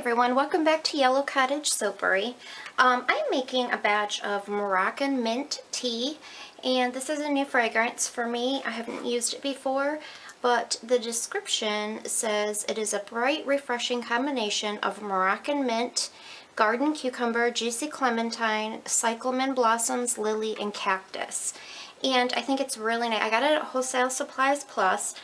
Everyone, welcome back to Yellow Cottage Soapery. I'm making a batch of Moroccan mint tea, and this is a new fragrance for me. I haven't used it before, but the description says it is a bright, refreshing combination of Moroccan mint, garden cucumber, juicy clementine, cyclamen blossoms, lily, and cactus. And I think it's really nice. I got it at Wholesale Supplies Plus.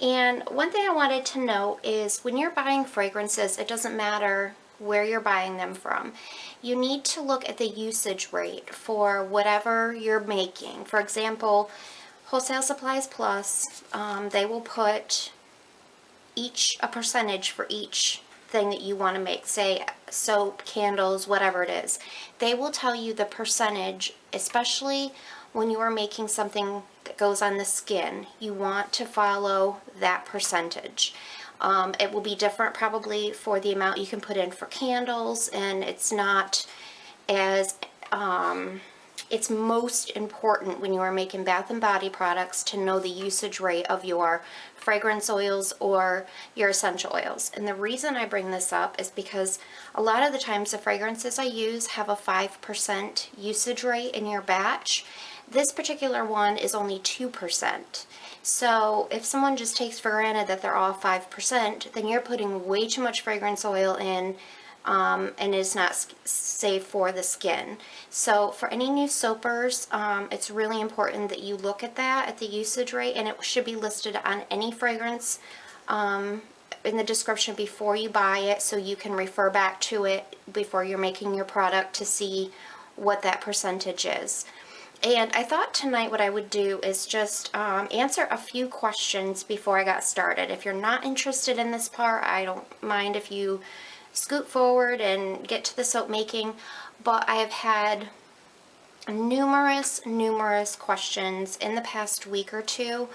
And one thing I wanted to note is when you're buying fragrances, it doesn't matter where you're buying them from. You need to look at the usage rate for whatever you're making. For example, Wholesale Supplies Plus, they will put a percentage for each thing that you want to make, say soap, candles, whatever it is. They will tell you the percentage, especially when you are making something that goes on the skin. You want to follow that percentage. It will be different probably for the amount you can put in for candles, and it's not as it's most important when you are making bath and body products to know the usage rate of your fragrance oils or your essential oils. And the reason I bring this up is because a lot of the times the fragrances I use have a 5% usage rate in your batch. This particular one is only 2%. So if someone just takes for granted that they're all 5%, then you're putting way too much fragrance oil in, and it's not safe for the skin. So for any new soapers, it's really important that you look at that, at the usage rate, and it should be listed on any fragrance in the description before you buy it, so you can refer back to it before you're making your product to see what that percentage is. And I thought tonight what I would do is just answer a few questions before I got started. If you're not interested in this part, I don't mind if you scoot forward and get to the soap making, but I have had numerous questions in the past week or two.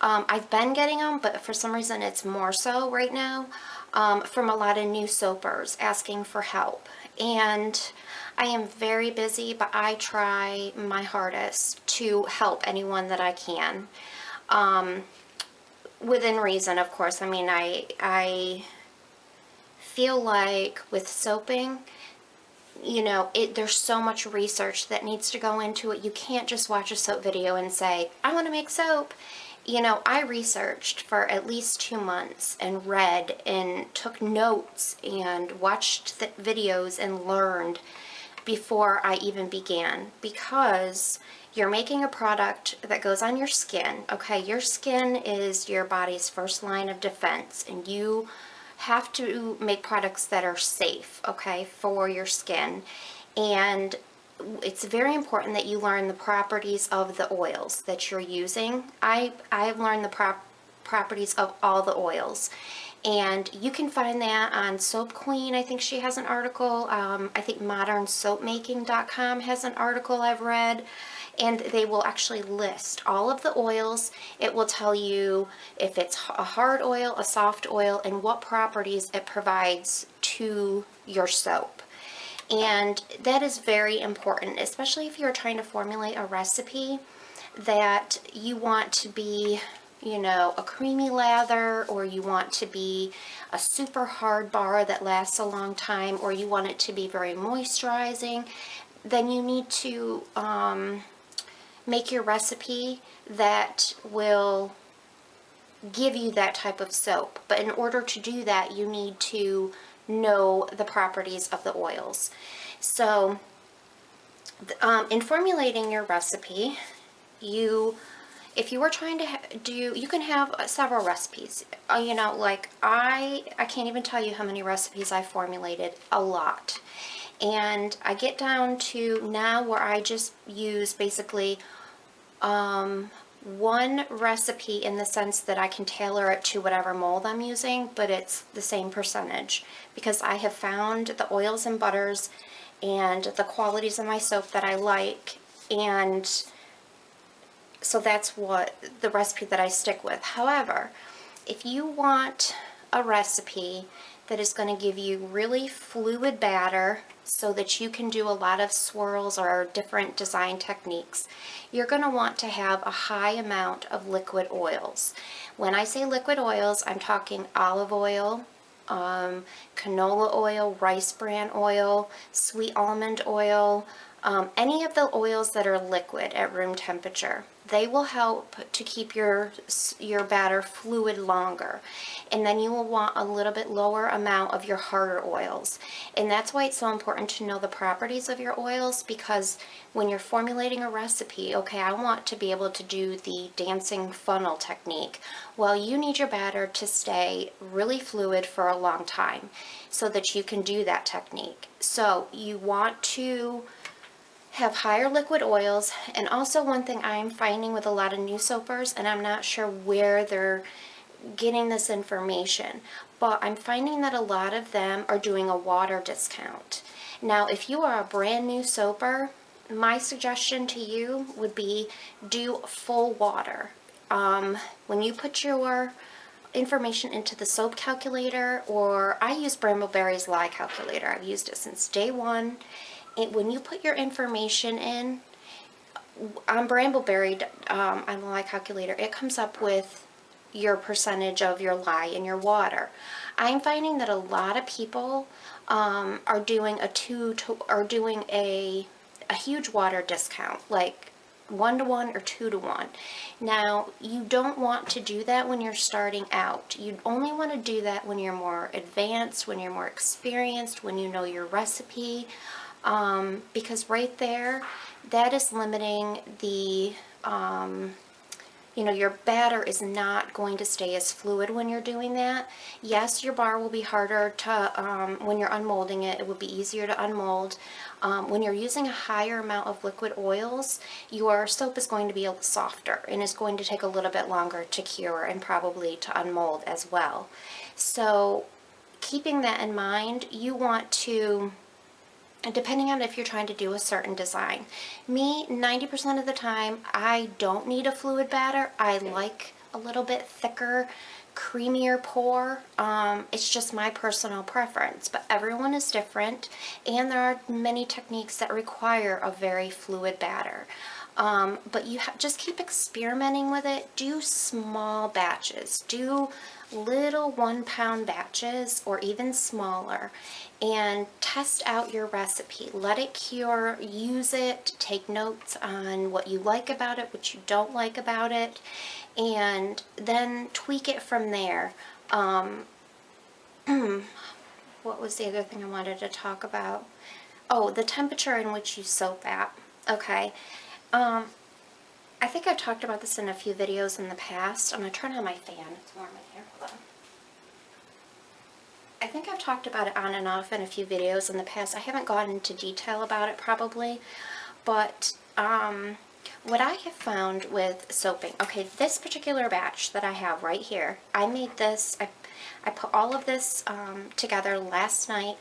I've been getting them, but for some reason it's more so right now, from a lot of new soapers asking for help. And I am very busy, but I try my hardest to help anyone that I can. Within reason, of course. I mean, I feel like with soaping, you know, there's so much research that needs to go into it. You can't just watch a soap video and say, I want to make soap. You know, I researched for at least 2 months and read and took notes and watched the videos and learned before I even began, because you're making a product that goes on your skin. Okay, your skin is your body's first line of defense, and you have to make products that are safe, okay, for your skin. And it's very important that you learn the properties of the oils that you're using. I've learned the properties of all the oils. And you can find that on Soap Queen. I think she has an article. I think modernsoapmaking.com has an article I've read. And they will actually list all of the oils. It will tell you if it's a hard oil, a soft oil, and what properties it provides to your soap. And that is very important, especially if you're trying to formulate a recipe that you want to be, you know, a creamy lather, or you want to be a super hard bar that lasts a long time, or you want it to be very moisturizing. Then you need to make your recipe that will give you that type of soap. But in order to do that, you need to know the properties of the oils. So in formulating your recipe, if you were trying to you can have several recipes. You know, like I can't even tell you how many recipes I formulated, a lot. And I get down to now where I just use basically one recipe, in the sense that I can tailor it to whatever mold I'm using, but it's the same percentage, because I have found the oils and butters and the qualities of my soap that I like, and so that's what the recipe that I stick with. However, if you want a recipe that is going to give you really fluid batter so that you can do a lot of swirls or different design techniques, you're going to want to have a high amount of liquid oils. When I say liquid oils, I'm talking olive oil, canola oil, rice bran oil, sweet almond oil, any of the oils that are liquid at room temperature. They will help to keep your batter fluid longer. And then you will want a little bit lower amount of your harder oils. And that's why it's so important to know the properties of your oils, because when you're formulating a recipe, okay, I want to be able to do the dancing funnel technique. Well, you need your batter to stay really fluid for a long time so that you can do that technique. So you want to have higher liquid oils. And also, one thing I'm finding with a lot of new soapers, and I'm not sure where they're getting this information, but I'm finding that a lot of them are doing a water discount. Now, if you are a brand new soaper, my suggestion to you would be do full water. When you put your information into the soap calculator, or I use Brambleberry's lye calculator. I've used it since day one. When you put your information in on Brambleberry, on the lye calculator, it comes up with your percentage of your lye in your water. I'm finding that a lot of people are doing a huge water discount, like 1-to-1 or 2-to-1. Now, you don't want to do that when you're starting out. You only want to do that when you're more advanced, when you're more experienced, when you know your recipe. Because right there, that is limiting the, your batter is not going to stay as fluid when you're doing that. Yes, your bar will be harder to, when you're unmolding it, it will be easier to unmold. When you're using a higher amount of liquid oils, your soap is going to be softer and is going to take a little bit longer to cure and probably to unmold as well. So keeping that in mind, you want to, depending on if you're trying to do a certain design. Me, 90% of the time, I don't need a fluid batter. I like a little bit thicker, creamier pour. It's just my personal preference, but everyone is different, and there are many techniques that require a very fluid batter. But you just keep experimenting with it. Do small batches. Do little 1-pound batches or even smaller, and test out your recipe. Let it cure, use it, take notes on what you like about it, what you don't like about it, and then tweak it from there. What was the other thing I wanted to talk about? Oh, the temperature in which you soap at. Okay. I think I've talked about this in a few videos in the past. I'm going to turn on my fan. It's warm in here. Hold on. I think I've talked about it on and off in a few videos in the past. I haven't gone into detail about it probably, but what I have found with soaping, okay, this particular batch that I have right here, I made this, I put all of this together last night,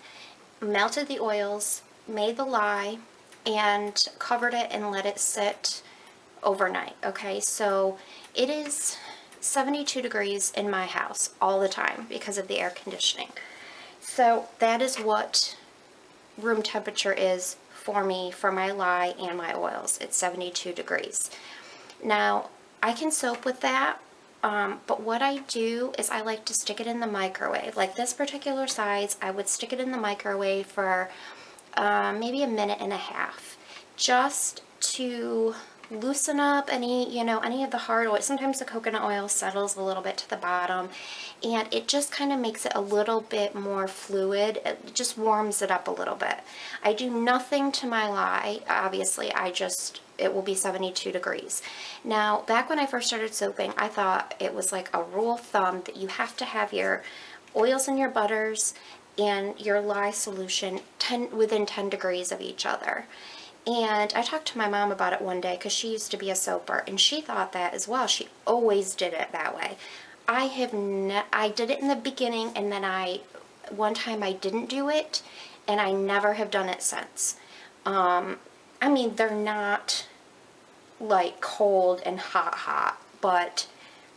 melted the oils, made the lye, and covered it and let it sit overnight. Okay, so it is 72 degrees in my house all the time because of the air conditioning. So that is what room temperature is for me for my lye and my oils. It's 72 degrees. Now, I can soap with that, but what I do is I like to stick it in the microwave. Like this particular size, I would stick it in the microwave for maybe a minute and a half, just to loosen up any of the hard oil. Sometimes the coconut oil settles a little bit to the bottom, and it just kind of makes it a little bit more fluid. It just warms it up a little bit. I do nothing to my lye, obviously. It will be 72 degrees. Now, back when I first started soaping, I thought it was like a rule of thumb that you have to have your oils and your butters and your lye solution within 10 degrees of each other. And I talked to my mom about it one day because she used to be a soaper, and she thought that as well. She always did it that way. I did it in the beginning, and then one time I didn't do it, and I never have done it since. I mean, they're not like cold and hot, but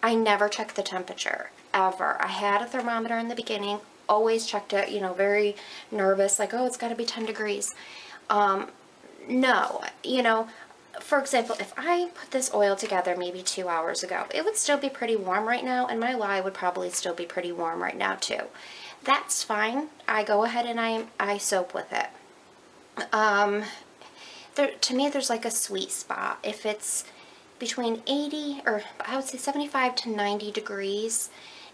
I never check the temperature, ever. I had a thermometer in the beginning, always checked it, very nervous, like, oh, it's got to be 10 degrees. No, for example, if I put this oil together maybe 2 hours ago, it would still be pretty warm right now, and my lye would probably still be pretty warm right now too. that's fine. I go ahead and I soap with it. Um, to me, there's like a sweet spot. If it's between 80, or I would say 75 to 90 degrees,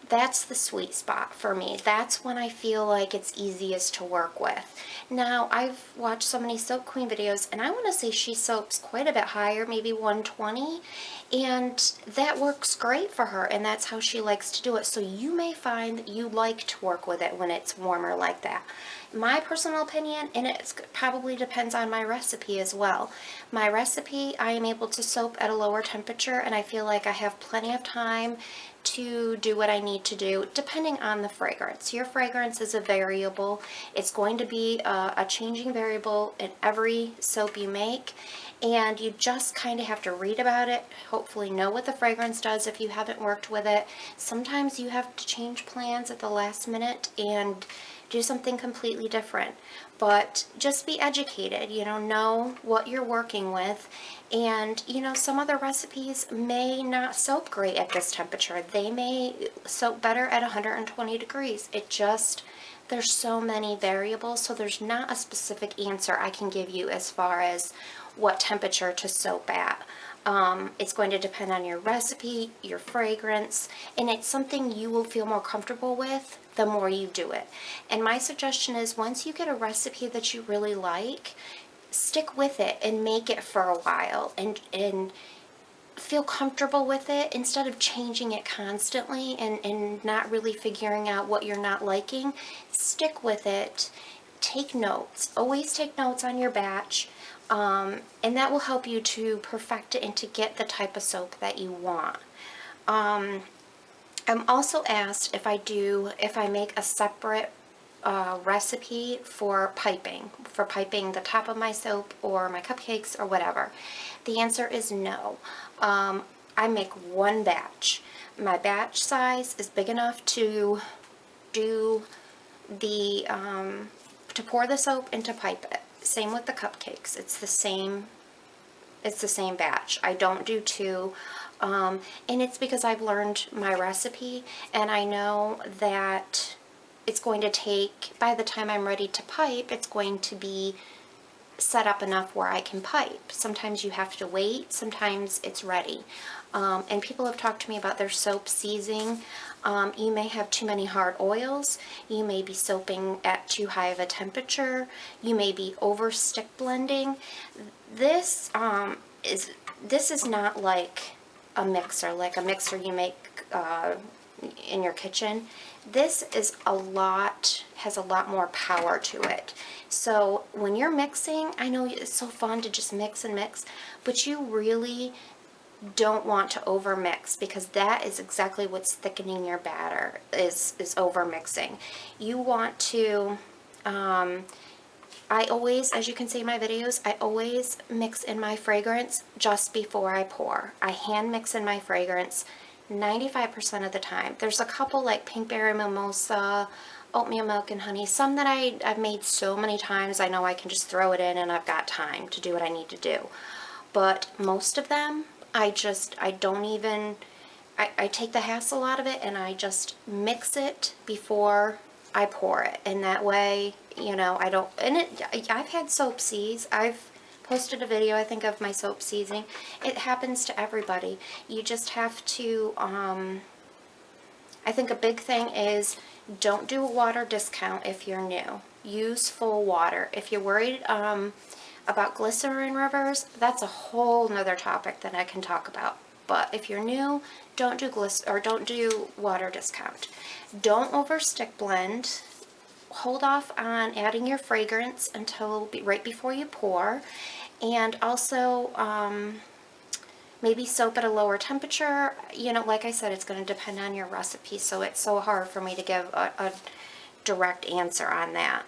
that's the sweet spot for me. That's when I feel like it's easiest to work with. Now, I've watched so many Soap Queen videos, and I want to say she soaps quite a bit higher, maybe 120, and that works great for her, and that's how she likes to do it. So you may find that you like to work with it when it's warmer like that. My personal opinion, and it probably depends on my recipe as well. My recipe, I am able to soap at a lower temperature, and I feel like I have plenty of time to do what I need to do, depending on the fragrance. Your fragrance is a variable. It's going to be a changing variable in every soap you make, and you just kind of have to read about it, hopefully know what the fragrance does if you haven't worked with it. Sometimes you have to change plans at the last minute and do something completely different. But just be educated, know what you're working with. And, some other recipes may not soap great at this temperature. They may soap better at 120 degrees. There's so many variables, so there's not a specific answer I can give you as far as what temperature to soap at. It's going to depend on your recipe, your fragrance, and it's something you will feel more comfortable with the more you do it. And my suggestion is, once you get a recipe that you really like, stick with it and make it for a while and feel comfortable with it instead of changing it constantly and not really figuring out what you're not liking. Stick with it. Take notes. Always take notes on your batch. And that will help you to perfect it and to get the type of soap that you want. I'm also asked if I make a separate recipe for piping the top of my soap or my cupcakes or whatever. The answer is no. I make one batch. My batch size is big enough to do to pour the soap and to pipe it. Same with the cupcakes. It's the same batch. I don't do two. And it's because I've learned my recipe, and I know that it's going to take, by the time I'm ready to pipe, it's going to be set up enough where I can pipe. Sometimes you have to wait, sometimes it's ready. And people have talked to me about their soap seizing. You may have too many hard oils, you may be soaping at too high of a temperature, you may be over stick blending. This is not like a mixer you make in your kitchen. This has a lot more power to it. So when you're mixing, I know it's so fun to just mix and mix, but you really don't want to over mix, because that is exactly what's thickening your batter, is over mixing. You want to, I always, as you can see in my videos, I always mix in my fragrance just before I pour. I hand mix in my fragrance 95% of the time. There's a couple like Pinkberry Mimosa, Oatmeal Milk and Honey, some that I've made so many times I know I can just throw it in and I've got time to do what I need to do. But most of them, I don't even, I take the hassle out of it and I just mix it before I pour it. And that way, I don't, and I've had soap seize. I've posted a video, I think, of my soap seizing. It happens to everybody. You just have to, I think a big thing is, don't do a water discount if you're new. Use full water. If you're worried about glycerin rivers, that's a whole nother topic that I can talk about. But if you're new, don't do water discount. Don't over stick blend. Hold off on adding your fragrance until right before you pour. And also, maybe soap at a lower temperature. Like I said, it's going to depend on your recipe, so it's so hard for me to give a direct answer on that.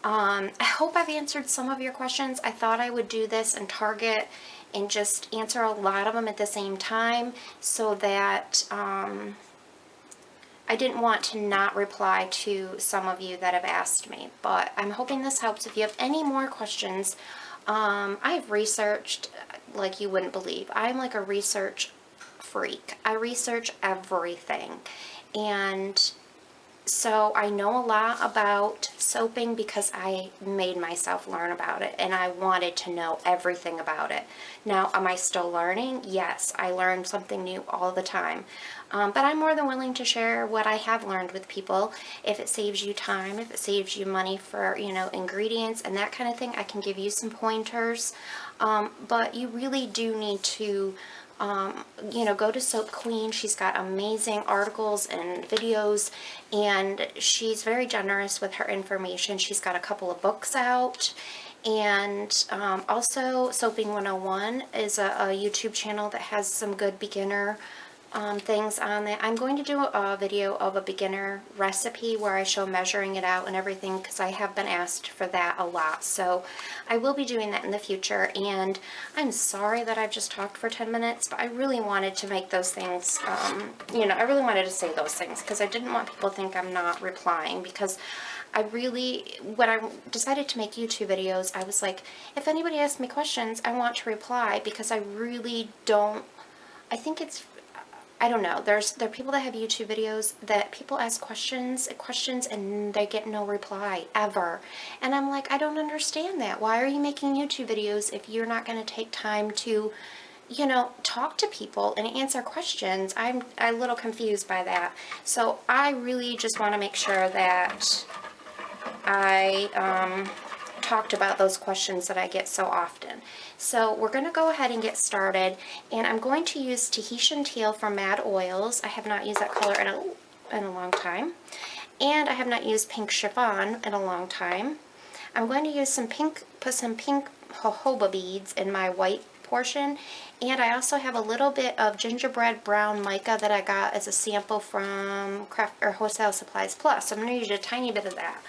I hope I've answered some of your questions. I thought I would do this and target and just answer a lot of them at the same time, so that I didn't want to not reply to some of you that have asked me. But I'm hoping this helps. If you have any more questions, I've researched like you wouldn't believe. I'm like a research freak. I research everything. And So I know a lot about soaping because I made myself learn about it, and I wanted to know everything about it. Now, am I still learning? Yes, I learn something new all the time. But I'm more than willing to share what I have learned with people. If it saves you time, if it saves you money for, ingredients and that kind of thing, I can give you some pointers. But you really do need to go to Soap Queen. She's got amazing articles and videos, and she's very generous with her information. She's got a couple of books out, and also Soaping 101 is a YouTube channel that has some good beginner things on there. I'm going to do a video of a beginner recipe where I show measuring it out and everything, because I have been asked for that a lot. So I will be doing that in the future, and I'm sorry that I've just talked for 10 minutes, but I really wanted to make those things, I really wanted to say those things because I didn't want people to think I'm not replying, because when I decided to make YouTube videos, I was like, if anybody asks me questions, I want to reply, because I really don't, I think it's, I don't know. There are people that have YouTube videos that people ask questions and they get no reply ever. And I'm like, I don't understand that. Why are you making YouTube videos if you're not going to take time to, talk to people and answer questions? I'm a little confused by that. So I really just want to make sure that I talked about those questions that I get so often. So we're going to go ahead and get started, and I'm going to use Tahitian Teal from Mad Oils. I have not used that color in a long time, and I have not used Pink Chiffon in a long time. I'm going to use put some pink jojoba beads in my white portion, and I also have a little bit of gingerbread brown mica that I got as a sample from Wholesale Supplies Plus. So I'm going to use a tiny bit of that.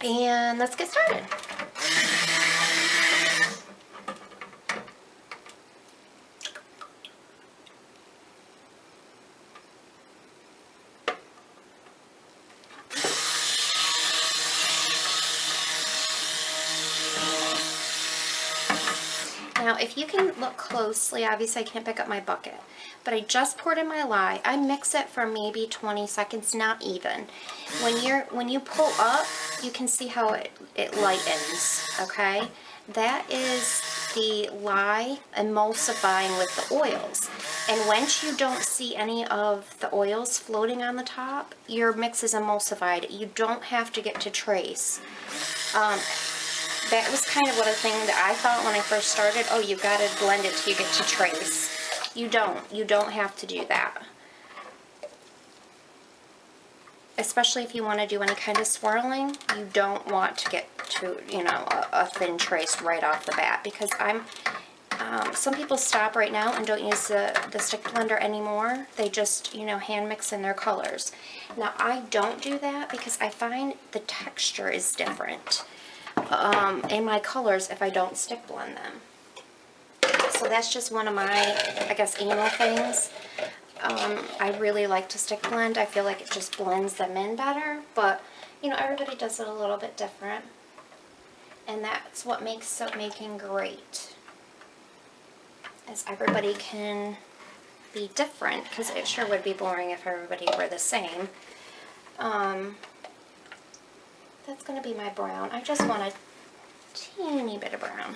And let's get started. Now, if you can look closely, obviously I can't pick up my bucket, but I just poured in my lye. I mix it for maybe 20 seconds, not even. When you pull up, you can see how it lightens, okay? That is the lye emulsifying with the oils. And once you don't see any of the oils floating on the top, your mix is emulsified. You don't have to get to trace. That was kind of a thing that I thought when I first started. Oh, you've got to blend it till you get to trace. You don't. You don't have to do that. Especially if you want to do any kind of swirling, you don't want to get to, a thin trace right off the bat, because some people stop right now and don't use the stick blender anymore. They just, hand mix in their colors. Now, I don't do that because I find the texture is different in my colors if I don't stick blend them. So that's just one of my, I guess, anal things. I really like to stick blend. I feel like it just blends them in better, but everybody does it a little bit different, and that's what makes soap making great, is everybody can be different, because it sure would be boring if everybody were the same. That's going to be my brown. I just want a teeny bit of brown.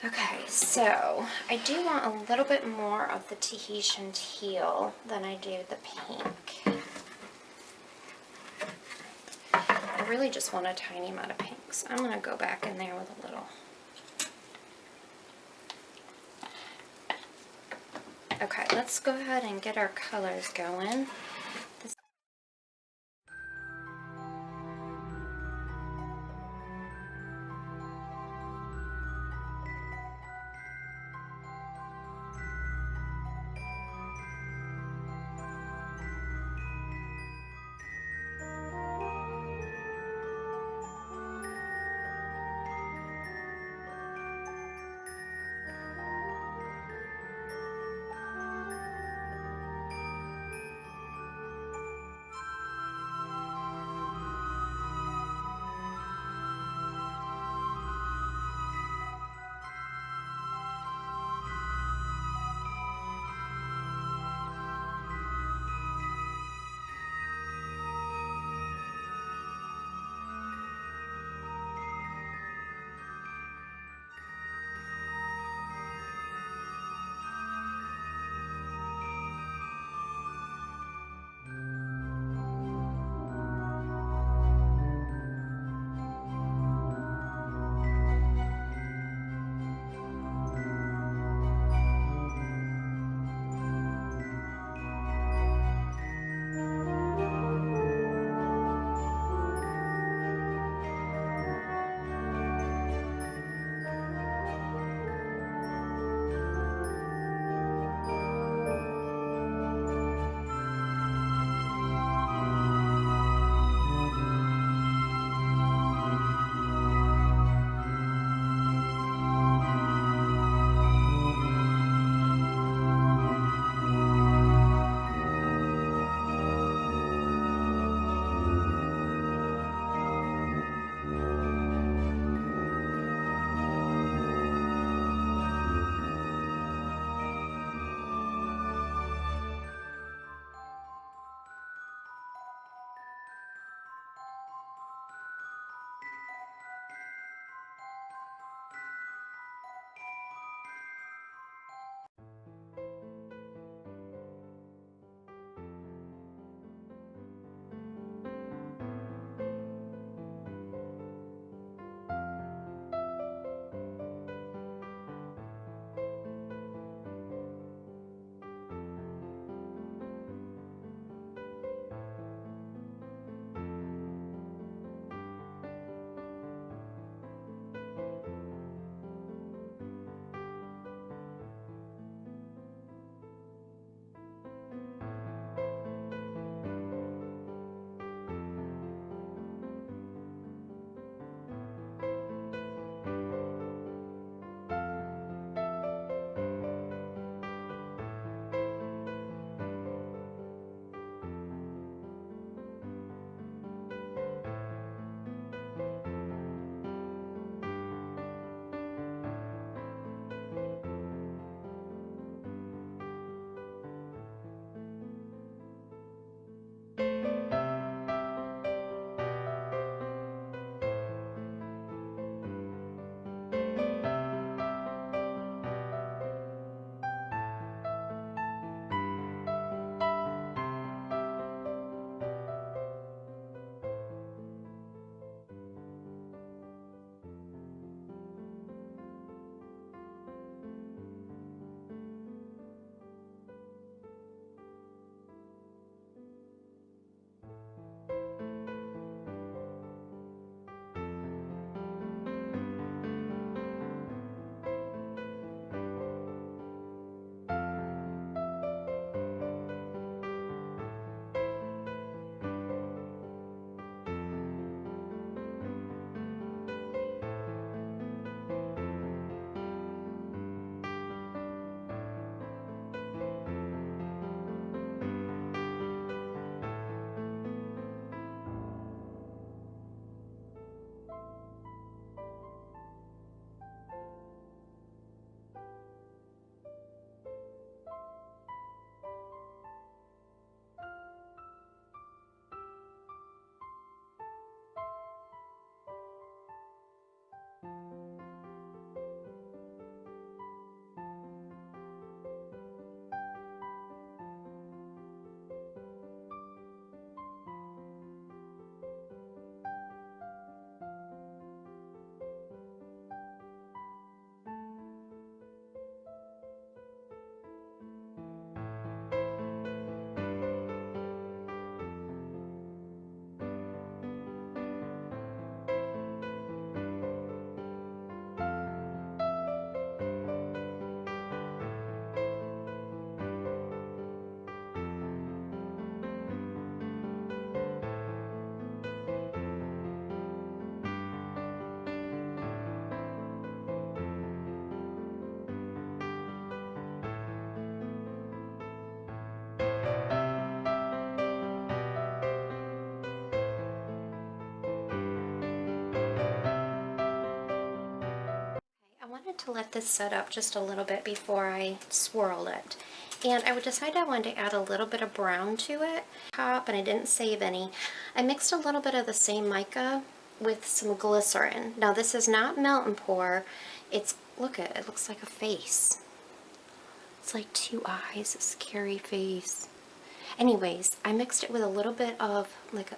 Okay, so I do want a little bit more of the Tahitian Teal than I do the pink. I really just want a tiny amount of pink, so I'm going to go back in there with a little. Okay, let's go ahead and get our colors going. to let this set up just a little bit before I swirl it. And I would decide I wanted to add a little bit of brown to it. Top, and I didn't save any. I mixed a little bit of the same mica with some glycerin. Now this is not melt and pour. It's, look at it, it looks like a face. It's like two eyes, a scary face. Anyways, I mixed it with a little bit of, like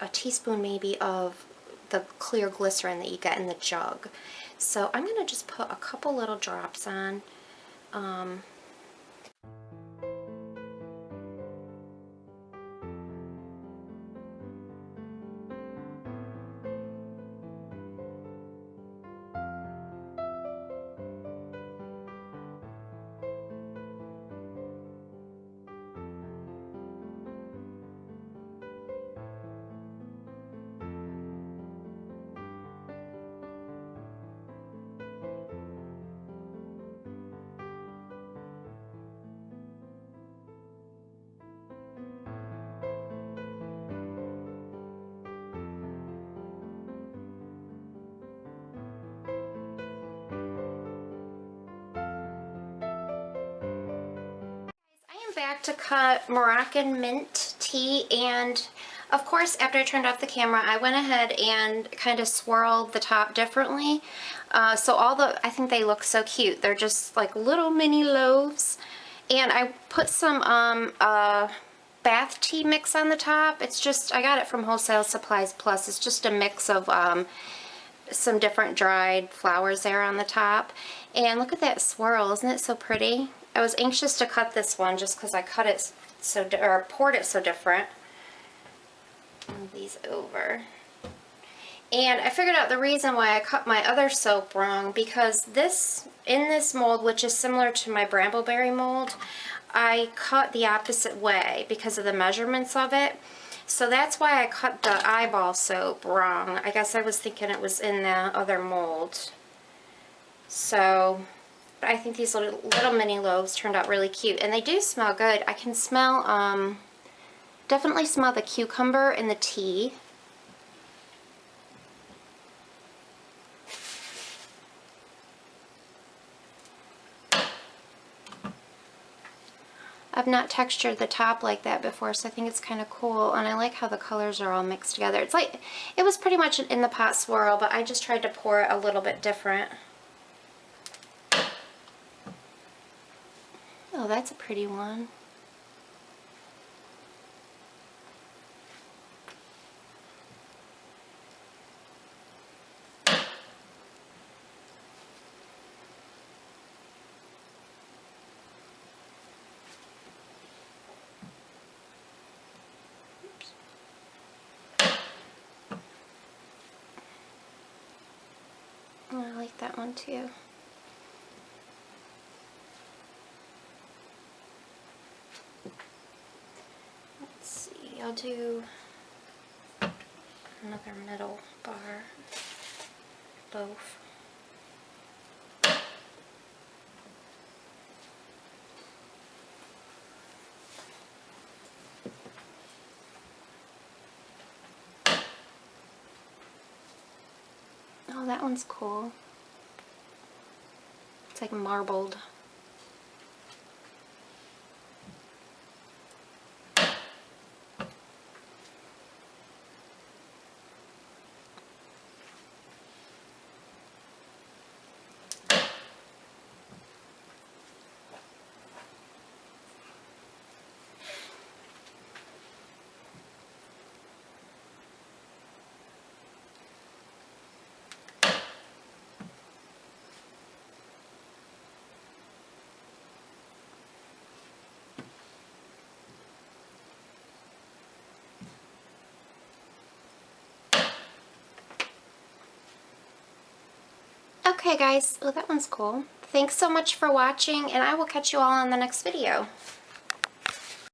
a teaspoon maybe of the clear glycerin that you get in the jug. So I'm going to just put a couple little drops on. Back to cut Moroccan mint tea, and of course after I turned off the camera I went ahead and kind of swirled the top differently. So I think they look so cute. They're just like little mini loaves, and I put some bath tea mix on the top. It's just, I got it from Wholesale Supplies Plus. It's just a mix of some different dried flowers there on the top. And look at that swirl, isn't it so pretty? I was anxious to cut this one just because I cut it so, or poured it so different. Move these over. And I figured out the reason why I cut my other soap wrong, because this, in this mold, which is similar to my brambleberry mold, I cut the opposite way because of the measurements of it. So that's why I cut the eyeball soap wrong. I guess I was thinking it was in the other mold. So I think these little mini loaves turned out really cute, and they do smell good. I can smell, definitely smell the cucumber in the tea. I've not textured the top like that before, so I think it's kind of cool, and I like how the colors are all mixed together. It's like, it was pretty much an in the pot swirl, but I just tried to pour it a little bit different. Oh, that's a pretty one. Oops. Oh, I like that one too. I'll do another middle bar loaf. Oh, that one's cool. It's like marbled. Okay guys, well that one's cool. Thanks so much for watching, and I will catch you all on the next video.